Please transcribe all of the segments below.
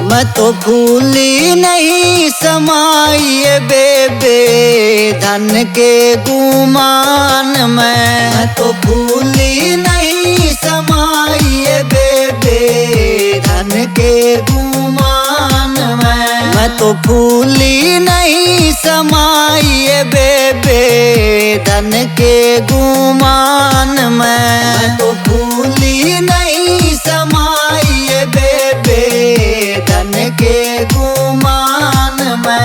मैं तो भूली नहीं समाई बेबे धन के गुमान में। मैं तो भूली नहीं समाई बेबे धन के गुमान में। मैं तो भूली नहीं समाई बेबे धन के गुमान में। मैं तो भूली नहीं समाई बेबे धन के गुमान में।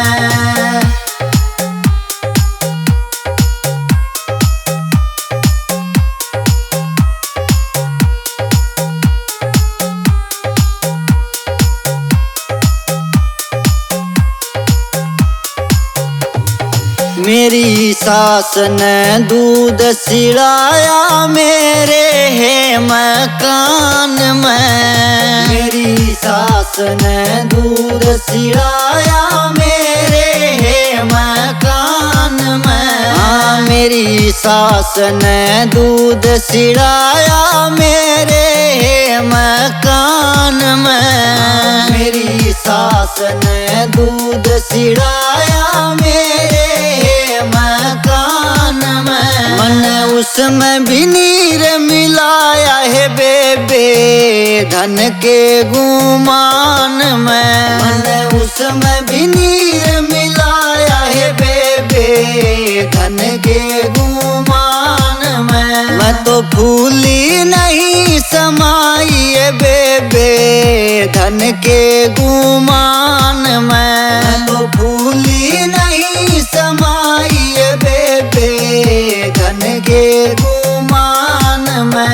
मेरी सास ने दूध सिलाया मेरे है मकान में। मेरी सास ने दूध सिलाया मेरे है मकान में। हाँ मेरी सास ने दूध सिलाया मेरे है मकान में। मेरी सास ने दूध सिलाया मेरे मकान में। मैंने उसमें भी नीर मिलाया है बेबे धन के गुमान में। मैंने उसमें भी नीर मिलाया है बेबे धन के गुमान में। मैं तो भूली नहीं समाई बेबे धन के गुमान में। मैं तो भूली नहीं समाई बेबे धन के गुमान में।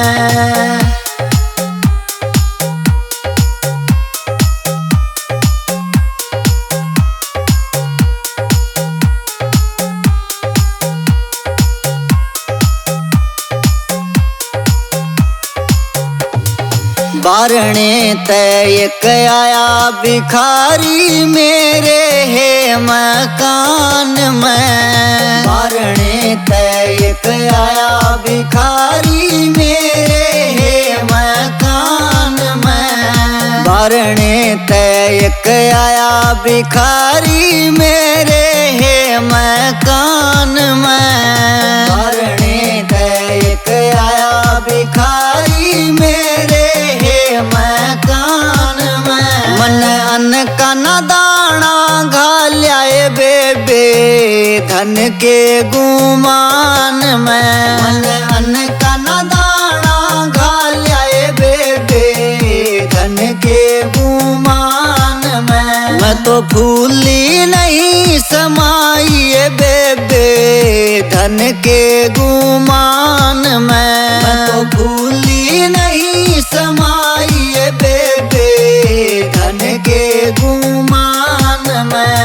बारणे तय एक आया भिखारी मेरे है मकान में। बारणे तय एक आया भिखारी मेरे है मकान में। बारणे तय एक आया भिखारी मेरे है मकान में। बारणे तय एक आया भिखारी मेरे मकान में। मन अन्न का न दाना घाल्या बेबे धन के गुमान में। मन अन्न का न दाना घाल्या बेबे धन के गुमान में। मैं तो भूली नहीं समाई बेबे धन के गुमान में। मैं तो भूली नहीं समाई बेबे धन के गुमान में।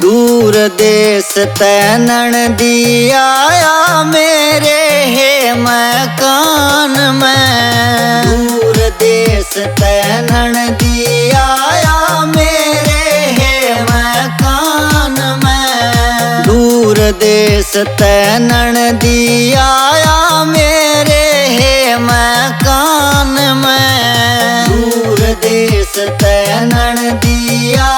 दूर देश तैनन दिया मेरे है मकान में। दूर देश तैनन दिया मेरे है मकान में। दूर देश तैनन दिया मेरे है मकान में। दूर देश तैनन दिया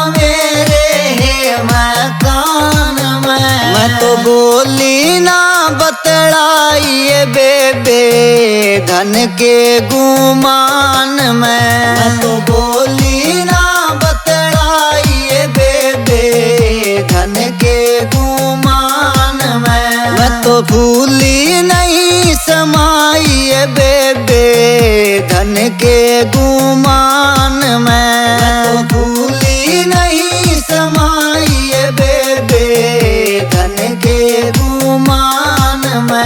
मेरे है मकान में। मैं तो बोली ना बतलाई बेबे धन के गुमान में। मैं तो बोली ना बतलाई बेबे धन के गुमान में। मैं तो भूली नहीं समाई बेबे धन के गुमान में। मैं तो भूली नहीं समाई बेबे धन के गुमान में।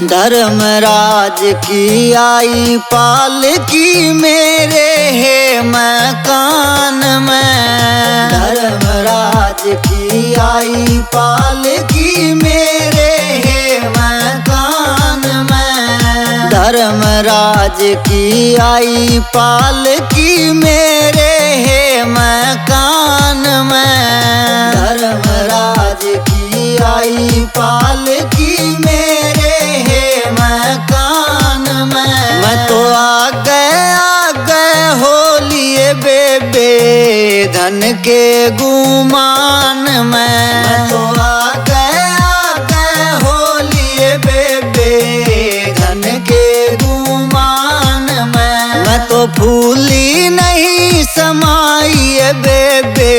धर्मराज की आई पालकी मेरे है मकान में। धर्मराज की आई पालकी मेरे है मकान में। धर्मराज की आई पालकी मेरे है मकान में। धर्मराज की आई पालकी मेरे है मकान में। मैं तो आ गए हो लिए बेबे धन के गुमान में। मैं तो आ गए हो लिए बेबे धन के गुमान में। मैं तो फूली नहीं समाई बेबे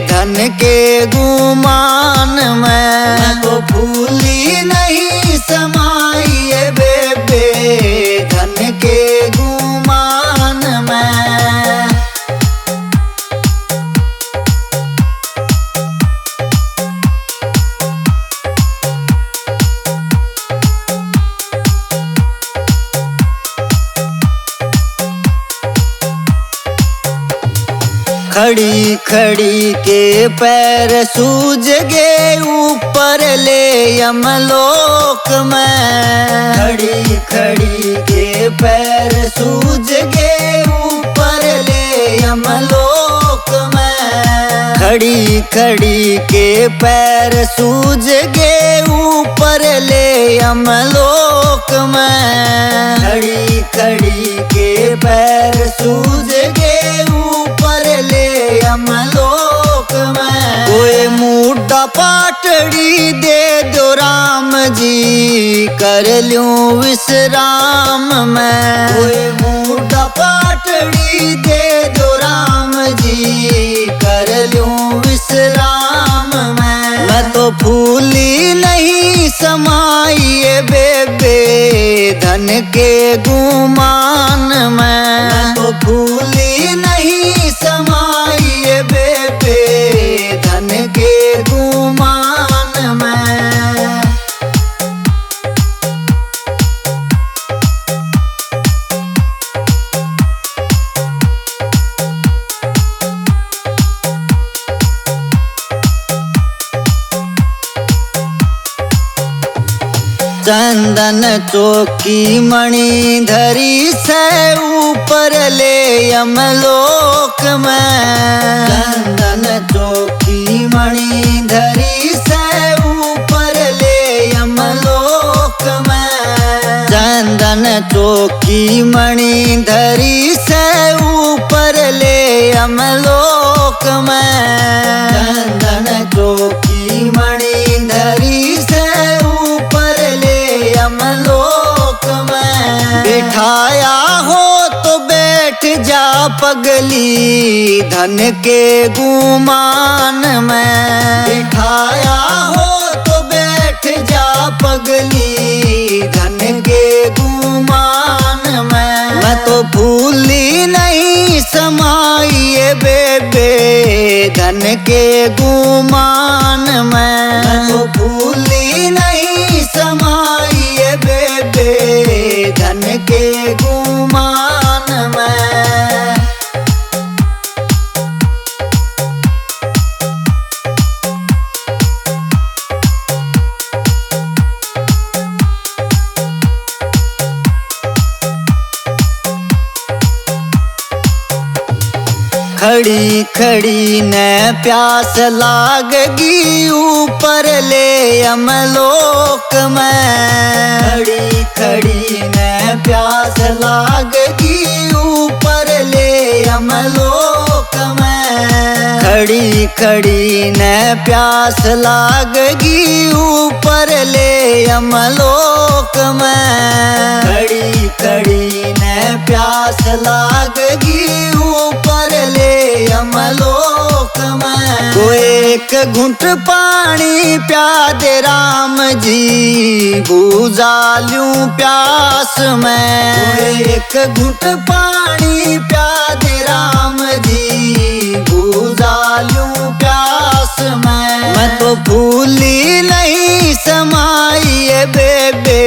धन के गुमान में। मैं तो फूली नहीं समाई बेबे धन के गुमान में। खड़ी खड़ी के पैर सूज गए ऊपर ले यमलोक में। खड़ी खड़ी के पैर सूज गए ऊपर ले यमलोक में। खड़ी खड़ी के पैर सूज गए ऊपर ले यमलोक में। खड़ी खड़ी के पैर सूज गए ऊपर ले यमलोक में। कोई मुद्दा पाटड़ी दे दो राम जी कर लूं विश्राम में। कोई मुद्दा पाटड़ी दे दो राम जी कर लूं विश्राम में। मैं तो फूली नहीं समाई बेबे धन के गुमान में। मैं तो फूली नहीं समाई बेबे धन के गुमान में। चंदन चौकी मणि धरी से ऊपर ले यमलोक में। चंदन चौकी मणि धरी से ऊपर ले यमलोक में। चंदन चौकी मणि धरी से ऊपर ले यमलोक में। चंदन चौकी मणि धरी से ऊपर ले यमलोक में। बिठाया हो तो बैठ जा पगली धन के गुमान में। बिठाया हो तो बैठ जा पगली धन के गुमान में। मैं तो फूली नहीं समाई बेबे धन के गुमान में। मैं तो फूली नहीं समाई बेबे धन के गुमान में। खड़ी खड़ी ने प्यास लागगी ऊपर ले यमलोक में। खड़ी खड़ी ने प्यास लागगी ऊपर ले यमलोक में। खड़ी खड़ी ने प्यास लागगी ऊपर ले यमलोक में। खड़ी खड़ी ने प्यास लागगी ऊपर ले यमलोक में। कोई एक घुंट पानी प्या दे राम जी बुझा लूं प्यास में। कोई एक घुंट पानी प्या दे राम जी बुझा लूं प्यास में। मैं तो फूली नहीं समाई बेबे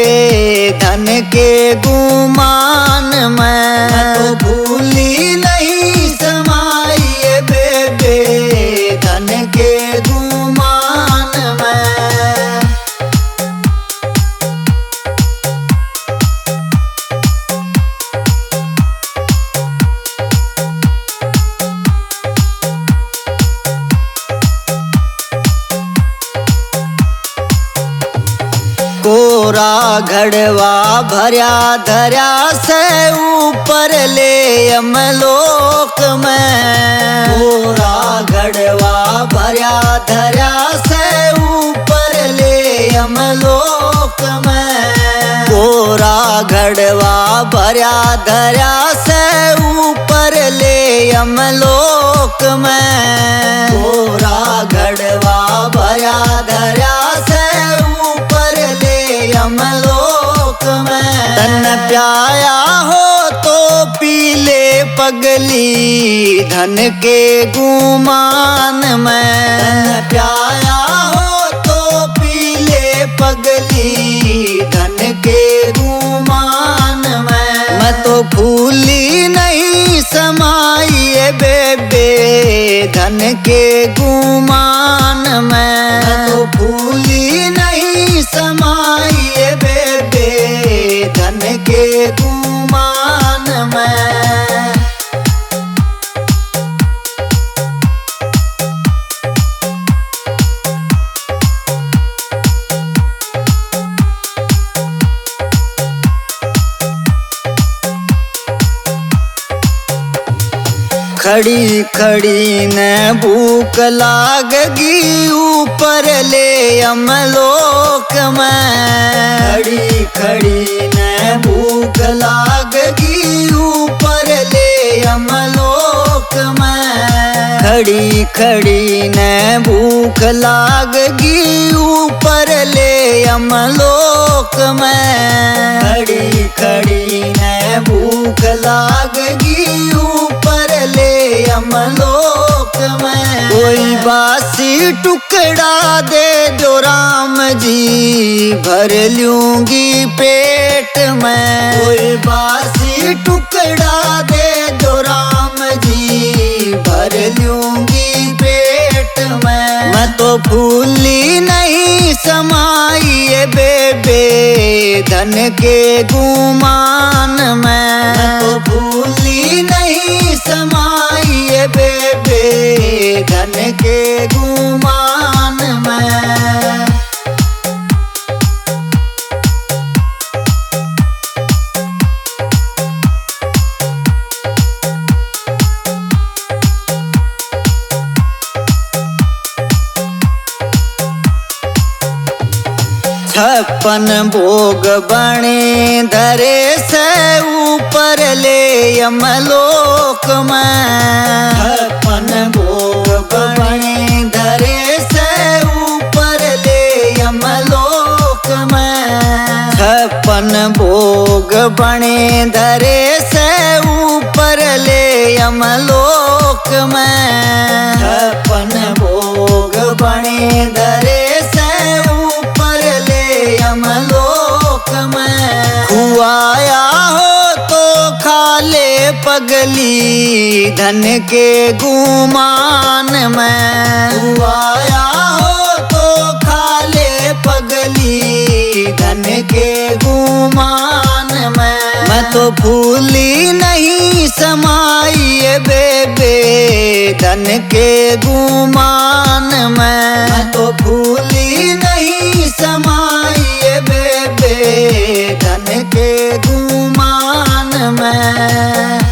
के गुमान में। तो भूली नहीं समाई बेबे धन के गुमान में। कोरा घड़वा भर्या धर्या से ऊपर ले यमलोक में। कोरा घड़वा भर्या धर्या से ऊपर ले यमलोक में। कोरा घड़वा भर्या धर्या से ऊपर ले यमलोक में। कोरा घड़वा भर्या धर्या से यमलोक में। तन प्याया हो तो पीले पगली धन के गुमान में। तन प्याया हो तो पीले पगली धन के गुमान में। मैं तो भूली नहीं समाई बेबे धन के गुमान में। मैं तो भूली नहीं समाई बेबे धन के गुमान में। खड़ी खड़ी न भूख लागगी ऊपर ले यमलोक में। खड़ी खड़ी न भूख लागगी ऊपर ले यमलोक में। खड़ी खड़ी न भूख लागगी ऊपर ले यमलोक में। खड़ी खड़ी न भूख लागगी ऊपर ले यमलोक में। कोई बासी टुकड़ा दे दो राम जी भर लूंगी पेट में। कोई बासी टुकड़ा दे दो राम जी भर लूंगी पेट में। मैं तो भूली नहीं समाई बेबे धन के गुमान में। मैं तो भूली नहीं समाई बेबे धन के गुमान में। छप्पन भोग बने धरे से ऊपर ले यमलोक में। छप्पन भोग बने धरे से ऊपर ले यमलोक में। छप्पन भोग बने धरे से ऊपर ले यमलोक में। छप्पन भोग बने धरे से ऊपर ले यमलोक में। खुआया हो तो खा ले पगली धन के गुमान में। खुआया हो तो खा ले पगली धन के गुमान में। मैं तो भूली नहीं समाई बेबे धन के गुमान में। मैं तो भूली नहीं समाई बेबे धन के गुमान में।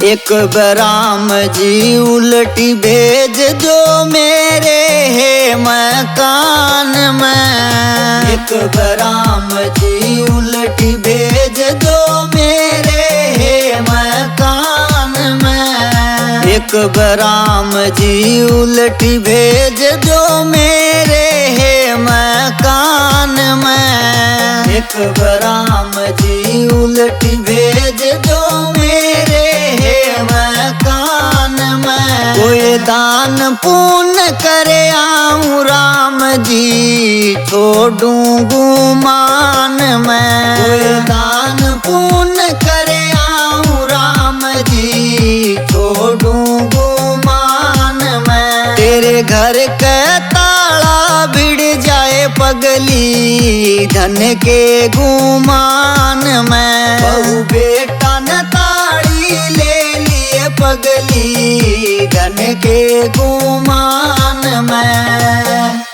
एक बराम जी उल्टी भेज दो मेरे है मकान में। एक बराम जी उल्टी भेज दो मेरे है मकान में। एक बराम जी उल्टी भेज दो मेरे है मकान में। एक बराम जी उल्टी भेज दो मेरे है मकान में। कोई दान पुण्य करे आऊं राम जी छोड़ूं गुमान में। कोई दान पुण्य करे आऊं राम जी छोड़ूं गुमान में। तेरे घर के ताला भिड़ जाए पगली धन के गुमान में। बहू बेटा न ताड़ी ले लिए पगली धन के गुमान में।